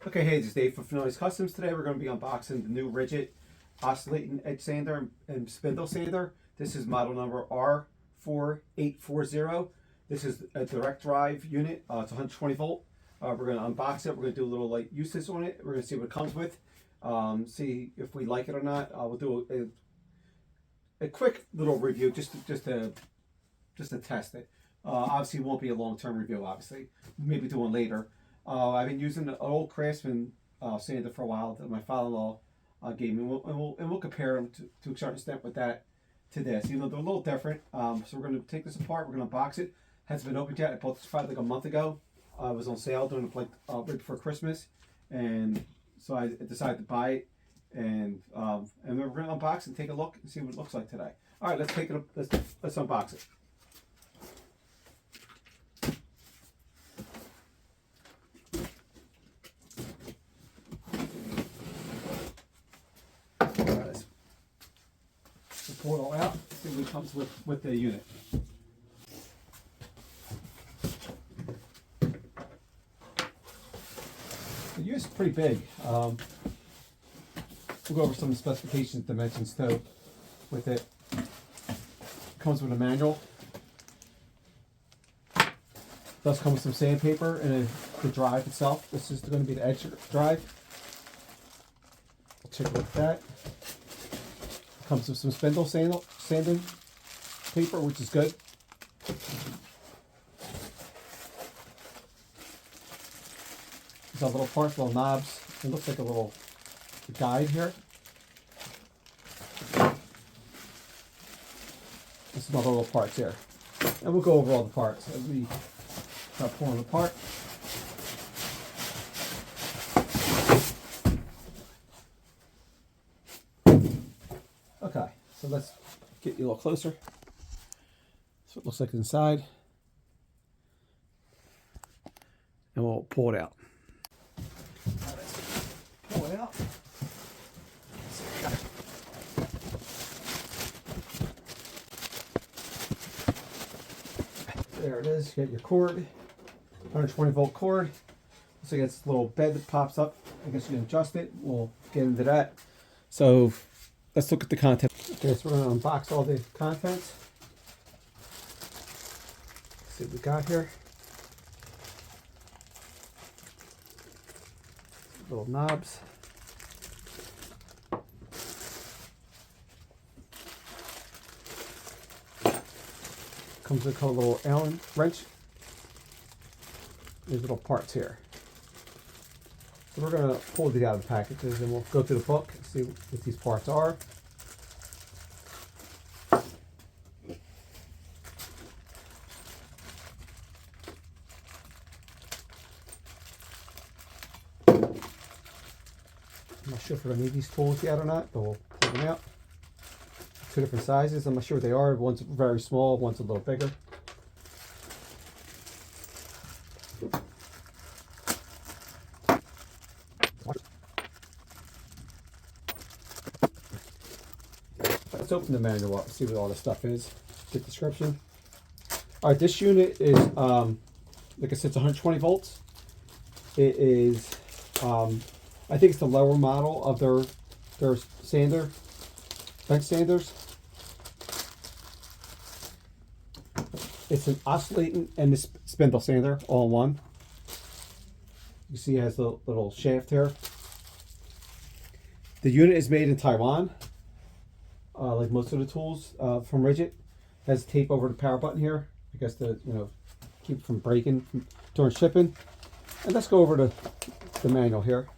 Okay, hey, this is Dave from Finoy's Customs. Today we're going to be unboxing the new Ridgid Oscillating Edge Sander and Spindle Sander. This is model number R4840. This is a direct drive unit. It's 120 volt. We're going to unbox it. We're going to do a little light usage on it. We're going to see what it comes with. See if we like it or not. We'll do a quick little review just to test it. Obviously, it won't be a long-term review. Obviously, maybe do one later. I've been using an old Craftsman sander for a while that my father-in-law gave me, and we'll compare them to a certain extent with that to this. You know, they're a little different. So we're going to take this apart. We're going to unbox it. Hasn't been opened yet. I bought this probably like a month ago. It was on sale during right before Christmas, and so I decided to buy it. And we're going to unbox and take a look and see what it looks like today. All right, let's take it. Let's unbox it. Pour it all out, see what comes with the unit. The unit's pretty big. We'll go over some specifications, dimensions too with it. Comes with a manual. Does come with some sandpaper and the drive itself. This is going to be the edge drive. We'll take a look at that. Comes with some spindle sanding paper, which is good. There's a little parts, little knobs. It looks like a little guide here. And some other little parts here. And we'll go over all the parts as we start pulling them apart. Okay, so let's get you a little closer. That's what it looks like inside. And we'll pull it out. All right, pull it out. There it is. You got your cord, 120 volt cord. Looks like it's a little bed that pops up. I guess you can adjust it. We'll get into that. So let's look at the content. Okay, so we're going to unbox all the contents. Let's see what we got here. Little knobs. Comes with a little Allen wrench. These little parts here. So we're going to pull these out of the packages and we'll go through the book and see what these parts are. I'm not sure if we're going to need these tools yet or not, but we'll pull them out. Two different sizes. I'm not sure what they are. One's very small, one's a little bigger. Let's open the manual up and see what all this stuff is. The description. All right, this unit is, like I said, it's 120 volts. It is, I think it's the lower model of their sander, bench sanders. It's an oscillating and the spindle sander all in one. You see it has the little shaft here. The unit is made in Taiwan. Like most of the tools from Ridgid. Has tape over the power button here, I guess to keep it from breaking during shipping. And let's go over to the manual here.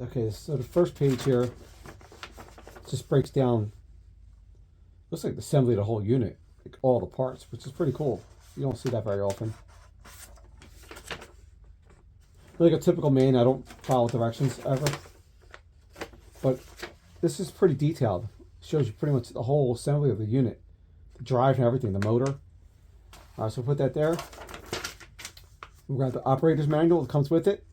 Okay, so the first page here just breaks down. Looks like the assembly of the whole unit, like all the parts, which is pretty cool. You don't see that very often. Like a typical main, I don't follow directions ever. But this is pretty detailed. It shows you pretty much the whole assembly of the unit. The drive and everything, the motor. So put that there. We've got the operator's manual that comes with it.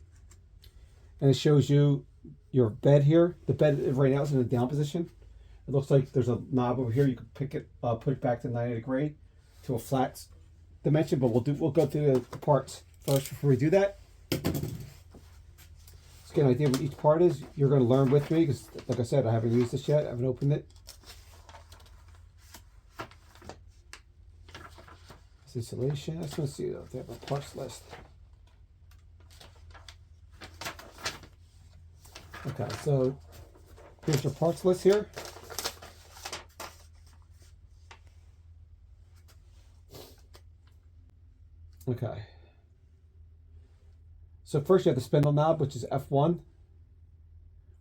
And it shows you your bed here. The bed right now is in a down position. It looks like there's a knob over here. You can pick it, put it back to 90 degree to a flat dimension, but we'll go through the parts First, before we do that, let's get an idea what each part is. You're going to learn with me because, like I said, I haven't used this yet. I haven't opened it. Installation. I just want to see if they have a parts list. Okay, so here's your parts list here. Okay. So first you have the spindle knob, which is F1,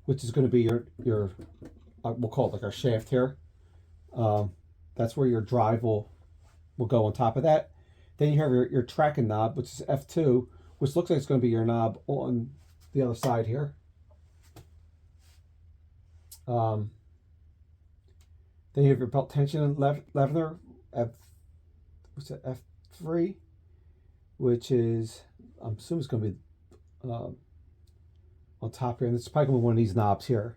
which is going to be your we'll call it like our shaft here. That's where your drive will go on top of that. Then you have your tracking knob, which is F2, which looks like it's going to be your knob on the other side here. Then you have your belt tension leveler, F3, which is, I'm assuming it's going to be on top here. And it's probably going to be one of these knobs here.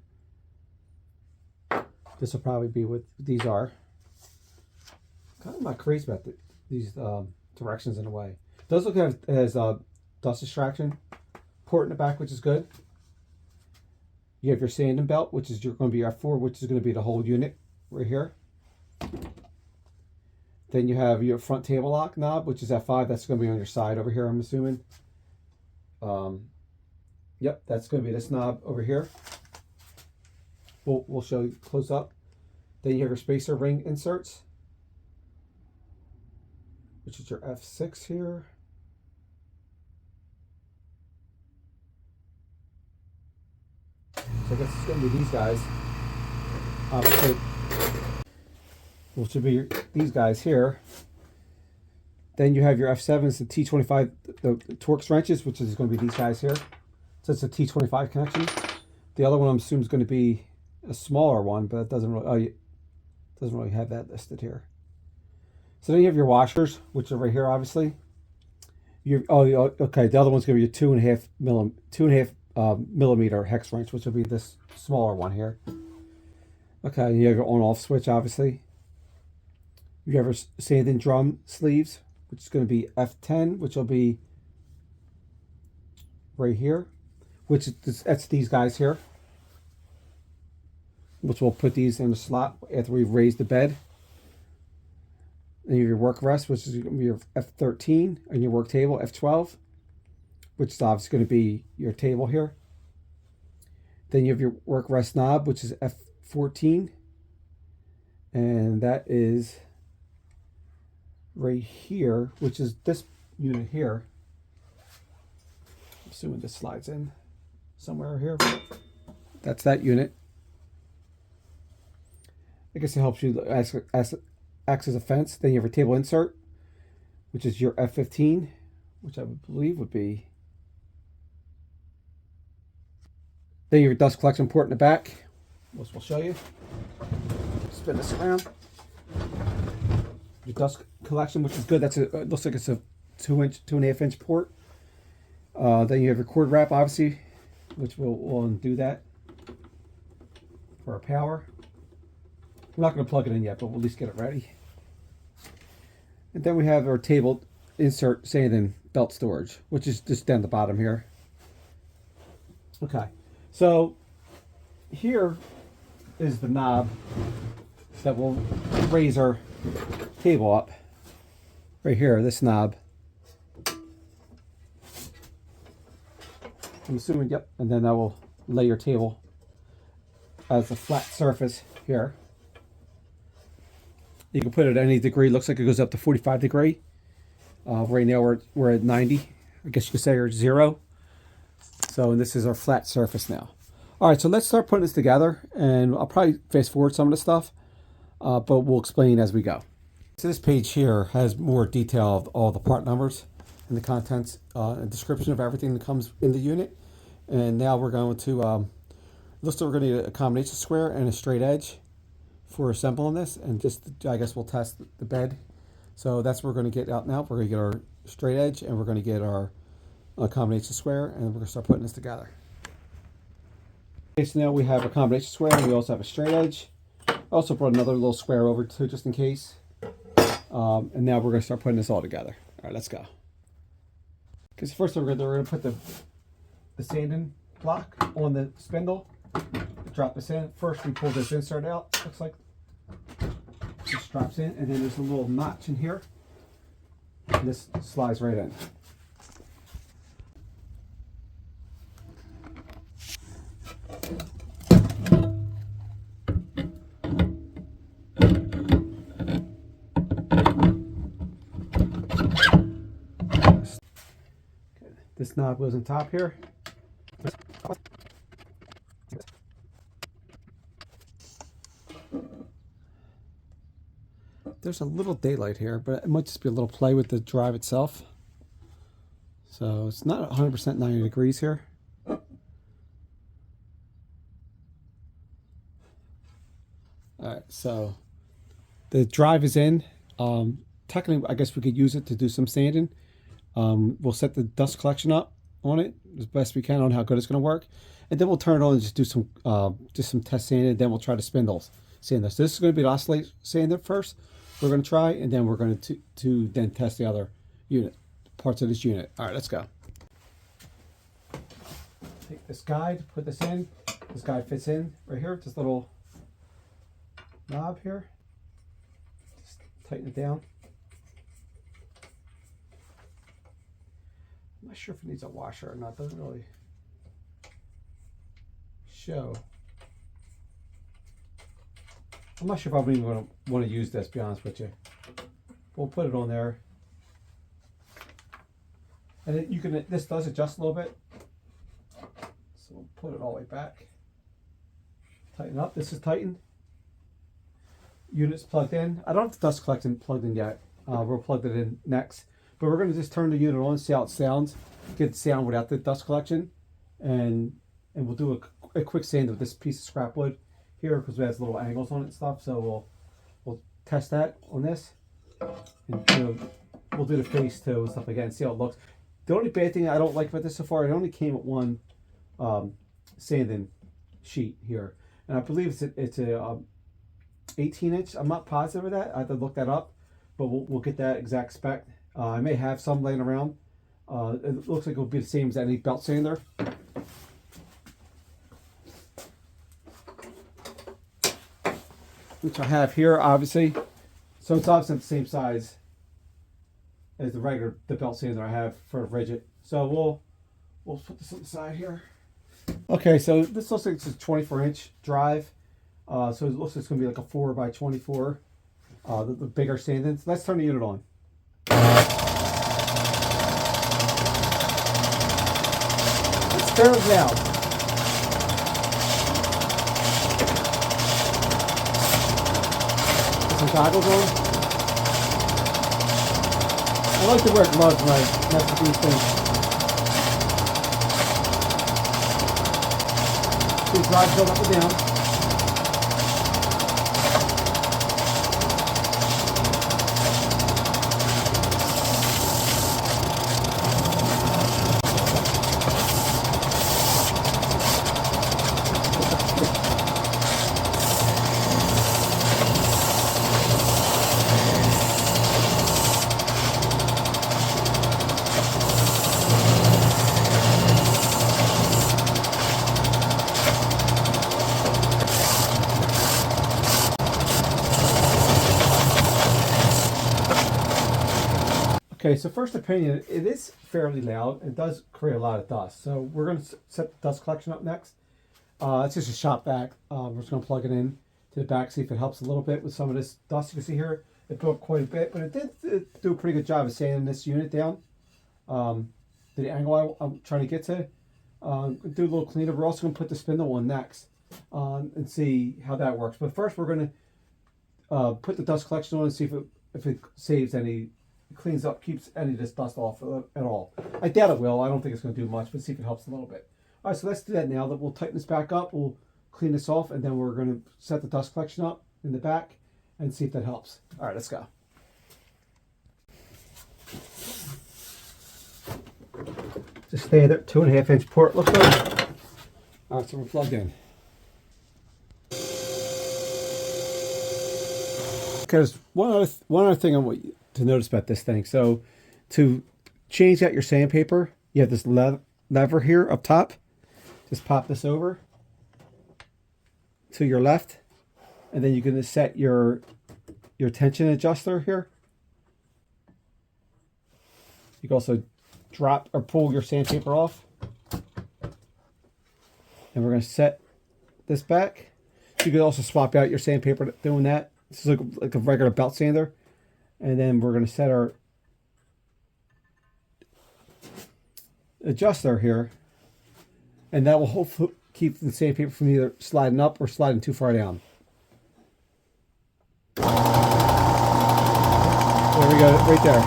This will probably be what these are. Kind of not crazy about these directions in a way. It does look like it has dust extraction port in the back, which is good. You have your sanding belt, which is going to be F4, which is going to be the whole unit right here. Then you have your front table lock knob, which is F5. That's going to be on your side over here, I'm assuming. Yep, that's going to be this knob over here. We'll show you close up. Then you have your spacer ring inserts, which is your F6 here. So I guess it's going to be these guys. Which should be these guys here. Then you have your F7s, the T25, the Torx wrenches, which is going to be these guys here. So it's a T25 connection. The other one I'm assuming is going to be a smaller one, but it doesn't really have that listed here. So then you have your washers, which are right here, obviously. Okay. The other one's going to be your 2.5 millimeter hex wrench, which will be this smaller one here. Okay, you have your on-off switch, obviously. You have your sanding drum sleeves, which is going to be F10, which will be right here, that's these guys here, which we'll put these in the slot after we've raised the bed. Then you have your work rest, which is going to be your F13, and your work table, F12, which is obviously going to be your table here. Then you have your work rest knob, which is F14, and that is right here, which is this unit here. I'm assuming this slides in somewhere here. That's that unit. I guess it helps you acts as a fence. Then you have your table insert, which is your F15, which I would believe would be. Then your dust collection port in the back, which we'll show you. Spin this around. Your dust collection, which is good. It looks like it's a 2.5 inch port. Then you have your cord wrap, obviously, which we'll undo that for our power. I'm not going to plug it in yet, but we'll at least get it ready. And then we have our table insert sanding belt storage, which is just down the bottom here. Okay, so here is the knob that will raise our table up. Right here, this knob. I'm assuming, yep, and then that will lay your table as a flat surface here. You can put it at any degree. Looks like it goes up to 45 degree. Right now we're at 90. I guess you could say, or 0. So, and this is our flat surface now. All right, so let's start putting this together, and I'll probably fast forward some of the stuff, but we'll explain as we go. So this page here has more detail of all the part numbers and the contents and description of everything that comes in the unit. And now we're going to, looks like we're going to need a combination square and a straight edge for assembling this, and just, I guess we'll test the bed. So that's what we're going to get out now. We're going to get our straight edge, and we're going to get our combination square, and we're going to start putting this together. Okay, so now we have a combination square, and we also have a straight edge. I also brought another little square over too, just in case. And now we're going to start putting this all together. All right, let's go. Because first we're gonna put the sanding block on the spindle. Drop this in. First we pull this insert out. Looks like just drops in, and then there's a little notch in here. And this slides right in. This knob goes on top here. There's a little daylight here, but it might just be a little play with the drive itself. So it's not 100% 90 degrees here. All right, so the drive is in. Technically, I guess we could use it to do some sanding. We'll set the dust collection up on it as best we can on how good it's going to work, and then we'll turn it on and just do some test sanding. Then we'll try the spindles sander. So this is going to be the Oscilator sander first. We're going to try, and then we're going to then test the other parts of this unit. All right, let's go. Take this guide, put this in. This guide fits in right here. This little knob here. Just tighten it down. I'm not sure if it needs a washer or not. Doesn't really show. I'm not sure if I'm even going to want to use this, to be honest with you. We'll put it on there. And then you can, this does adjust a little bit. So we'll put it all the way back. Tighten up. This is tightened. Unit's plugged in. I don't have the dust collecting plugged in yet. We'll plug it in next. But we're going to just turn the unit on, see how it sounds. Get the sound without the dust collection. And we'll do a quick sand with this piece of scrap wood here, because it has little angles on it and stuff. So we'll test that on this, and we'll do the face too and stuff like that, and see how it looks. The only bad thing I don't like about this so far, it only came with one sanding sheet here, and I believe it's a 18-inch. I'm not positive of that. I have to look that up, but we'll get that exact spec. I may have some laying around. It looks like it'll be the same as any belt sander. Which I have here, obviously. So it's obviously the same size as the belt sander I have for Ridgid. So we'll put this on the side here. Okay, so this looks like it's a 24-inch drive. So it looks like it's going to be like a 4x24. The bigger sanding. So let's turn the unit on. It's fairly loud. Goggles on. I like to wear gloves when I mess with these things. These drives go up and down. Okay, so first opinion, it is fairly loud. It does create a lot of dust. So we're going to set the dust collection up next. It's just a shop vac. We're just going to plug it in to the back, see if it helps a little bit with some of this dust. You can see here, it built quite a bit, but it did do a pretty good job of sanding this unit down to the angle I'm trying to get to. Do a little cleanup. We're also going to put the spindle on next and see how that works. But first, we're going to put the dust collection on and see if it saves any, cleans up, keeps any of this dust off at all. I doubt it will. I don't think it's going to do much, but see if it helps a little bit. All right, so let's do that now. That we'll tighten this back up. We'll clean this off, and then we're going to set the dust collection up in the back and see if that helps. All right, let's go. It's a standard 2.5-inch port, looks like. All right, so we're plugged in. Because one other thing I want you to notice about this thing. So to change out your sandpaper, you have this lever here up top. Just pop this over to your left, and then you're going to set your tension adjuster here. You can also drop or pull your sandpaper off. And we're going to set this back. You could also swap out your sandpaper doing that. This is like a regular belt sander. And then we're going to set our adjuster here. And that will hopefully keep the sandpaper from either sliding up or sliding too far down. There we go, right there.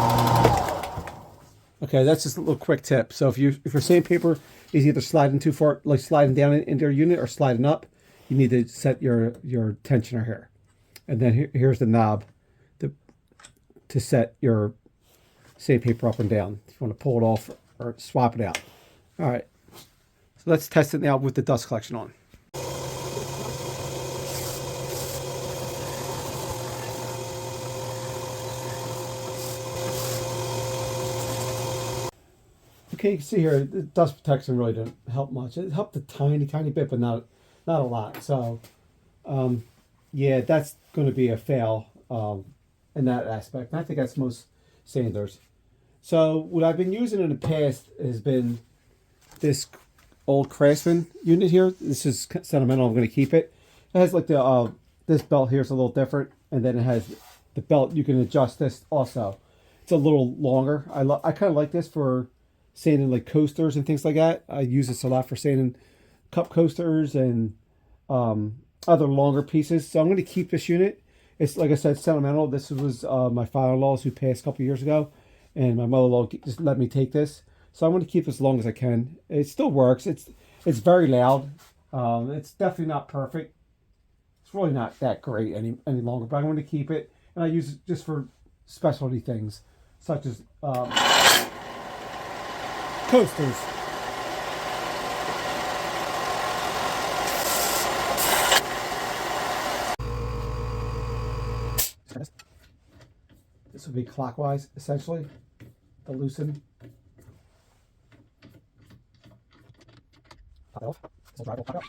Okay, that's just a little quick tip. So if your sandpaper is either sliding too far, like sliding down into your unit, or sliding up, you need to set your tensioner here. And then here's the knob to set your sandpaper up and down. If you want to pull it off or swap it out. All right. So let's test it now with the dust collection on. Okay, you can see here, the dust protection really didn't help much. It helped a tiny bit, but not a lot. So, yeah, that's going to be a fail in that aspect. And I think that's most sanders. So what I've been using in the past has been this old Craftsman unit here. This is sentimental. I'm going to keep it. It has like the this belt here is a little different, and then it has the belt. You can adjust this also. It's a little longer. I kind of like this for sanding like coasters and things like that. I use this a lot for sanding cup coasters and other longer pieces. So I'm going to keep this unit. It's, like I said, sentimental. This was my father-in-law's who passed a couple years ago, and my mother-in-law just let me take this. So I'm going to keep this as long as I can. It still works. It's very loud. It's definitely not perfect. It's really not that great any longer, but I'm going to keep it, and I use it just for specialty things such as coasters. This would be clockwise, essentially, to loosen. Pop it off. This will drive, will pop out.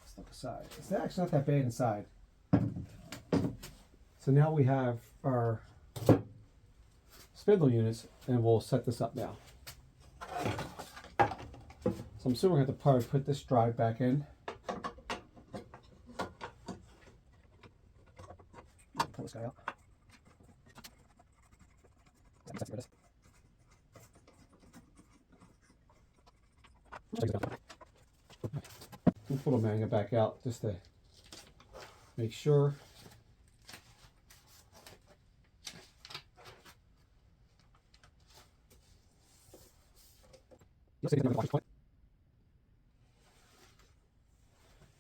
Let's look aside. It's actually not that bad inside. So now we have our spindle units, and we'll set this up now. So I'm assuming we're going to have to probably put this drive back in. Pull this guy out. We'll pull the magnet back out just to make sure.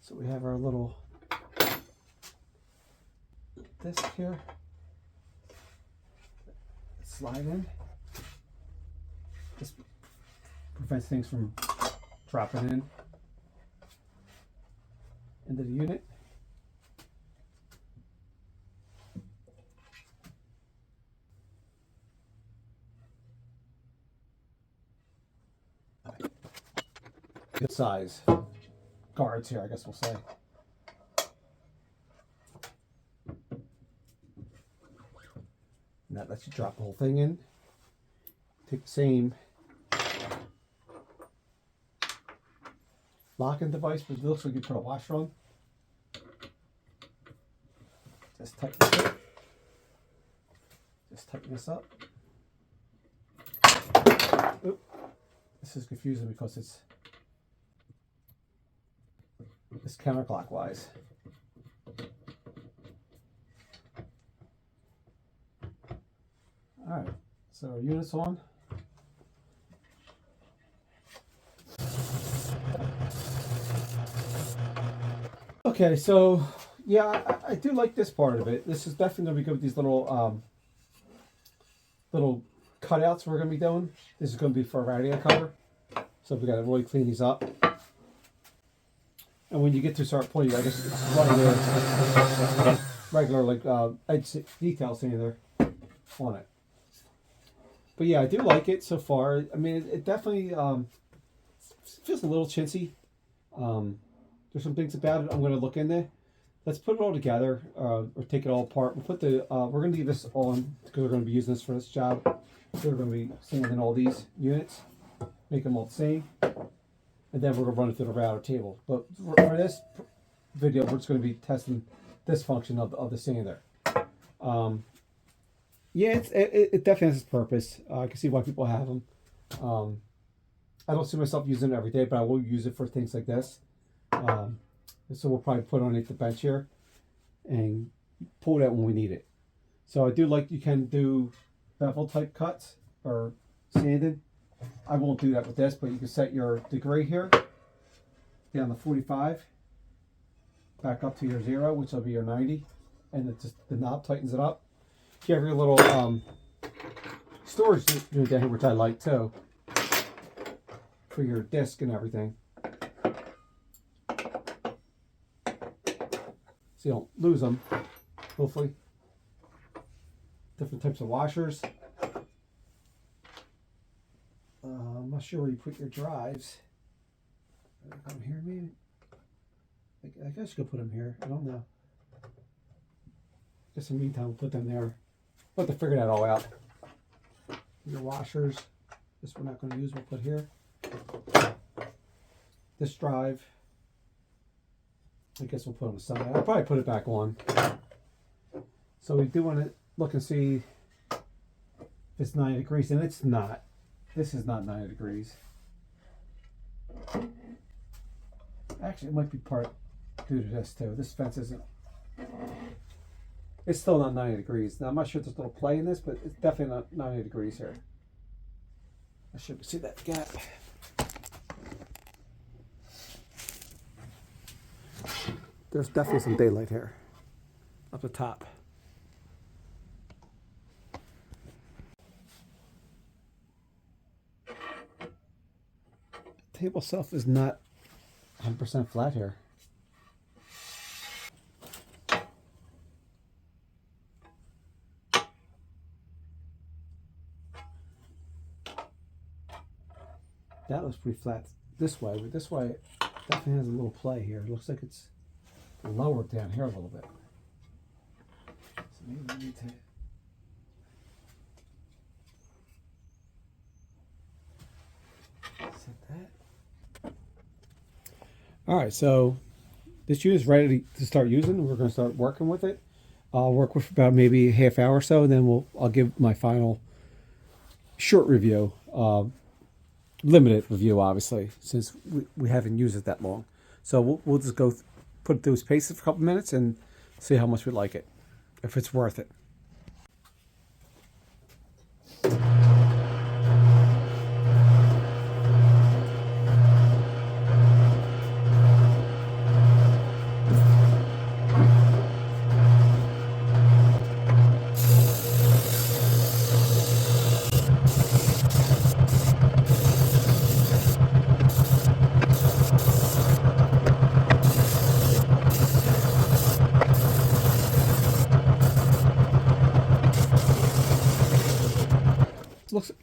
So we have our little disc here. Slide in. This prevents things from dropping in into the unit. Good size guards here, I guess we'll say. And that lets you drop the whole thing in. Take the same locking device, but it looks like you put a washer on. Just tighten this up. Just tighten this up. Oop. This is confusing because it's counterclockwise. All right, so our unit's on. Okay, so yeah, I do like this part of it. This is definitely going to be good with these little little cutouts we're going to be doing. This is going to be for a radiator cover, so we got to really clean these up. And when you get to a certain point, I guess it's regular like edge detail sander. on it. But yeah, I do like it so far. I mean, it definitely feels a little chintzy. There's some things about it I'm going to look in there. Let's put it all together, or take it all apart. We'll put the we're going to leave this on because we're going to be using this for this job. So we're going to be sanding all these units, make them all the same, and then we're going to run it through the router table. But for this video, we're just going to be testing this function of the sander. Yeah, it definitely has its purpose. I can see why people have them. I don't see myself using it every day, but I will use it for things like this. So we'll probably put it underneath the bench here and pull it out when we need it. So I do like you can do bevel type cuts or sanding. I won't do that with this, but you can set your degree here down to 45, back up to your 0, which will be your 90, and it just the knob tightens it up. You have your little storage unit down here, which I like too, for your disc and everything, so you don't lose them. Hopefully, different types of washers. I'm not sure where you put your drives. Come here, maybe. I guess you could put them here. I don't know. I guess in the meantime, we'll put them there. We'll have to figure that all out. Your washers. This we're not going to use. We'll put here. This drive. I guess we'll put on the side. I'll probably put it back on. So we do want to look and see if it's 90 degrees, and it's not. This is not 90 degrees. Actually, it might be part due to this too. This fence isn't. It's still not 90 degrees. Now I'm not sure if there's a little play in this, but it's definitely not 90 degrees here. I should see that gap. There's definitely some daylight here up the top. The table itself is not 100% flat here. That looks pretty flat this way, but this way it definitely has a little play here. It looks like it's lowered down here a little bit. So maybe we need to set that. All right, so this unit is ready to start using. We're going to start working with it. I'll work with about maybe a half hour or so, and then I'll give my final short review. Limited review, obviously, since we haven't used it that long. So we'll just go put it through its paces for a couple minutes and see how much we like it, if it's worth it.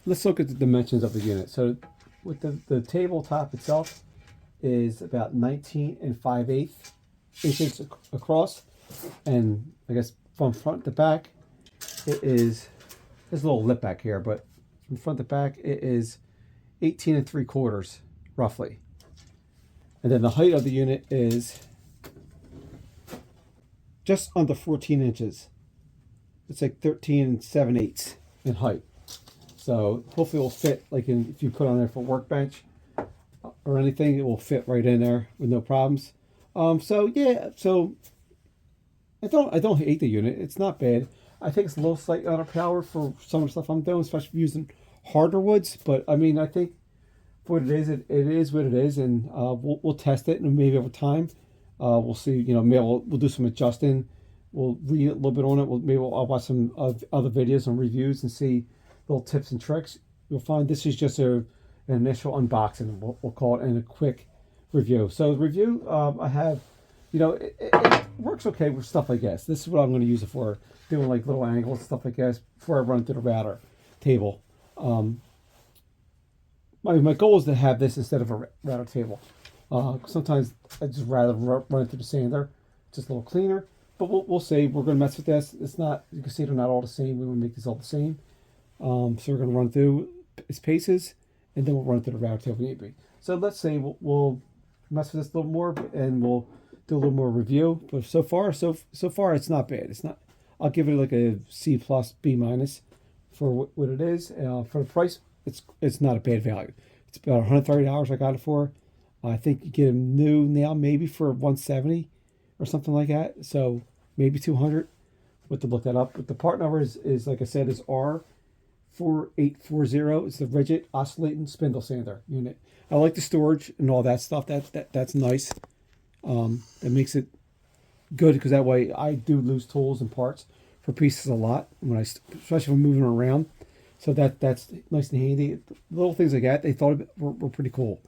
Let's look at the dimensions of the unit. So with the tabletop itself is about 19 5/8 inches across, and I guess from front to back it is, there's a little lip back here, but from front to back it is 18 3/4 roughly. And then the height of the unit is just under 14 inches. It's like 13 7/8 in height. So hopefully it will fit, like if you put on there for workbench or anything, it will fit right in there with no problems. So yeah, so I don't hate the unit. It's not bad. I think it's a little slightly underpowered for some of the stuff I'm doing, especially using harder woods. But I mean, I think for what it is what it is, and we'll test it, and maybe over time we'll see. You know, maybe we'll do some adjusting. We'll read a little bit on it. I'll watch some other videos and reviews and see little tips and tricks. You'll find this is just an initial unboxing, we'll call it, and a quick review. So the review, I have you know, it works okay with stuff like this. This is what I'm going to use it for, doing like little angles and stuff like this before I run it through the router table. My goal is to have this instead of a router table. Sometimes I just rather run it through the sander, just a little cleaner. But we'll see. We're going to mess with this. It's not, you can see they're not all the same. We want to make these all the same. So we're going to run through its paces, and then we'll run through the router table if need be. So let's say we'll mess with this a little more, and we'll do a little more review. But so far it's not bad. It's not. I'll give it like a C plus, B minus for what it is. For the price, it's not a bad value. It's about $130 I got it for. I think you get them new now maybe for $170 or something like that. So maybe $200. We'll have to look that up. But the part number is like I said, is R4840. It's the Ridgid Oscillating Spindle Sander unit. I like the storage and all that stuff. That's nice. That makes it good because that way I do lose tools and parts for pieces a lot when especially when moving around. So that's nice and handy. Little things like that they thought were pretty cool.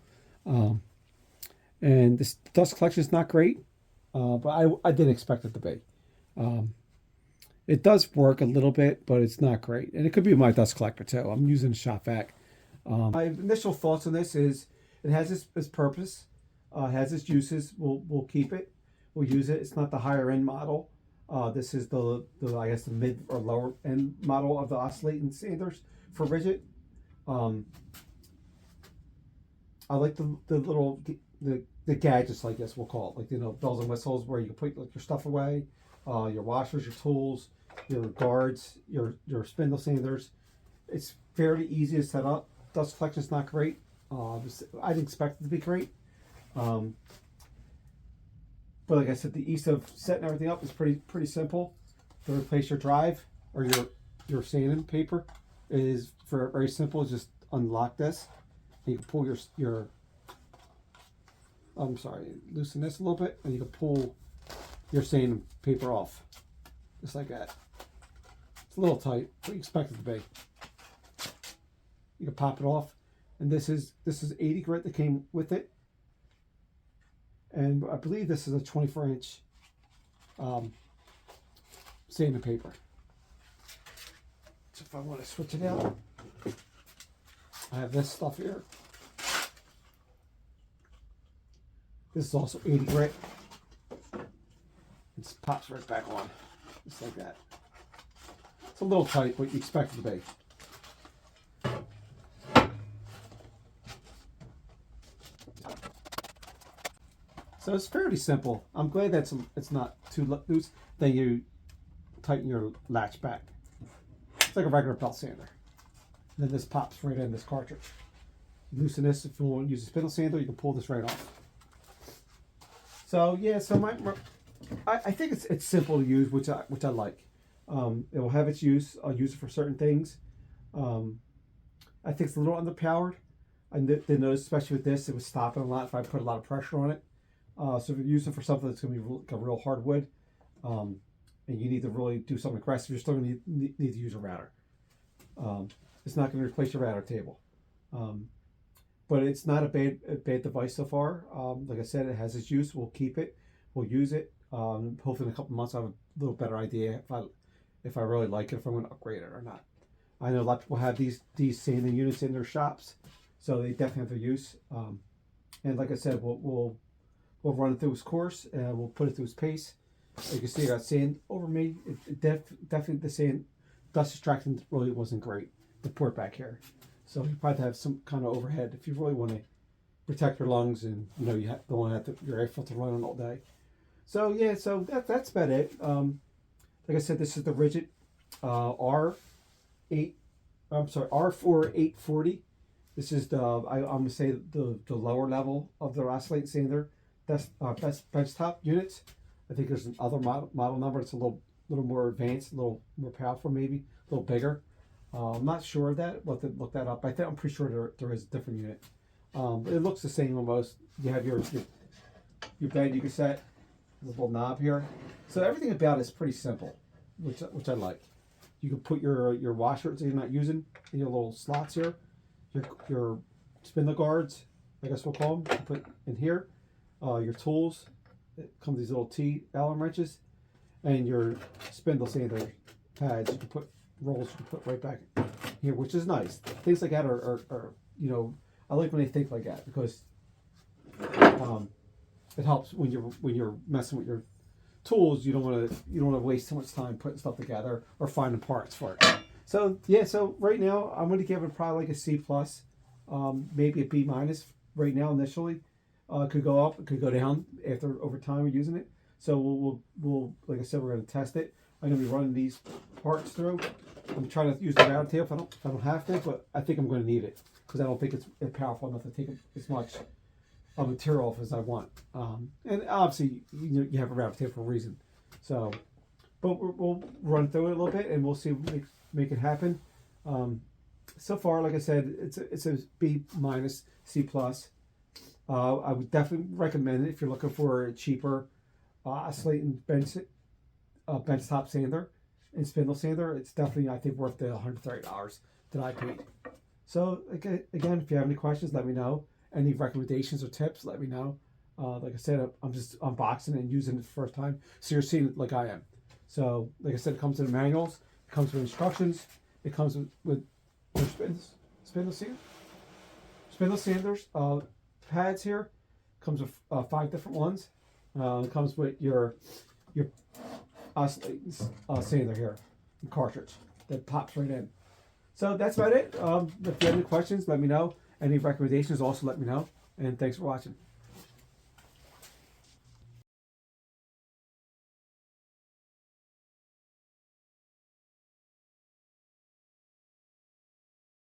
And this dust collection is not great, but I didn't expect it to be. It does work a little bit, but it's not great. And it could be my dust collector too. I'm using a shop vac. My initial thoughts on this is it has its purpose, has its uses. We'll keep it. We'll use it. It's not the higher end model. This is the I guess the mid or lower end model of the oscillating sanders for Ridgid. I like the little the gadgets, like this we'll call it, like, you know, bells and whistles where you can put like your stuff away, your washers, your tools, your guards, your spindle sanders. It's fairly easy to set up. Dust collection is not great. I didn't expect it to be great. But like I said, the ease of setting everything up is pretty simple. To replace your drive or your sanding paper is very simple. Just unlock this. And you can pull your loosen this a little bit, and you can pull your sanding paper off, just like that. It's a little tight, but you expect it to be. You can pop it off, and this is 80 grit that came with it, and I believe this is a 24-inch sanding paper. So if I want to switch it out, I have this stuff here. This is also 80 grit. It pops right back on, just like that. It's a little tight, but you expect it to be. So it's fairly simple. I'm glad that it's not too loose. Then you tighten your latch back. It's like a regular belt sander. And then this pops right in this cartridge. Loosen this if you want to use a spindle sander. You can pull this right off. So yeah, so I think it's simple to use, which I like. It will have its use. I'll use it for certain things. I think it's a little underpowered. I did notice, especially with this, it was stopping a lot if I put a lot of pressure on it. So if you're using it for something that's going to be like a real hard wood, and you need to really do something aggressive, you're still going to need to use a router. It's not going to replace your router table. But it's not a bad device so far. Like I said, it has its use. We'll keep it. We'll use it. Hopefully in a couple months I'll have a little better idea if I really like it, if I'm going to upgrade it or not. I know a lot of people have these sanding units in their shops, so they definitely have their use. And like I said, we'll run it through its course, and we'll put it through its pace. You can see I got sand over me. Definitely the sand dust extraction really wasn't great. The port back here. So you probably have some kind of overhead if you really want to protect your lungs, and you know you don't want to have your air filter running all day. So yeah, so that's about it. Like I said, this is the Ridgid R4840. This is I'm gonna say the lower level of the oscillating sander. That's best benchtop units. I think there's another model number. It's a little more advanced, a little more powerful, maybe a little bigger. I'm not sure of that. We'll have to look that up. I'm pretty sure there is a different unit. But it looks the same almost. You have your bed you can set. There's a little knob here. So everything about it is pretty simple, which I like. You can put your washers that you're not using in your little slots here. Your spindle guards, I guess we'll call them. You put in here. Your tools, it comes with these little T Allen wrenches, and your spindle sander pads you can put rolls you can put right back here, which is nice. Things like that are you know, I like when they think like that because it helps when you're messing with your tools. You don't want to waste too much time putting stuff together or finding parts for it. So yeah, so right now I'm going to give it probably like a C plus, maybe a B minus right now initially. Could go up, it could go down after over time we're using it. So we'll like I said, we're going to test it. I'm going to be running these parts through. I'm trying to use the round tail if I don't have to, but I think I'm going to need it because I don't think it's powerful enough to take as much material off as I want. And obviously you have a round tail for a reason. So, but we'll run through it a little bit and we'll see make it happen. So far, like I said, it's a B minus, C plus. I would definitely recommend it if you're looking for a cheaper oscillating bench top sander and spindle sander. It's definitely, I think, worth the $130 that I paid. So again, if you have any questions, let me know. Any recommendations or tips, let me know. Like I said, I'm just unboxing and using it the first time, so you're seeing it like I am. So like I said, it comes in the manuals, it comes with instructions, it comes with spindle sanders pads here. Comes with 5 different ones. It comes with your oscillating sander here, cartridge that pops right in. So that's about it. If you have any questions, let me know. Any recommendations, also let me know. And thanks for watching.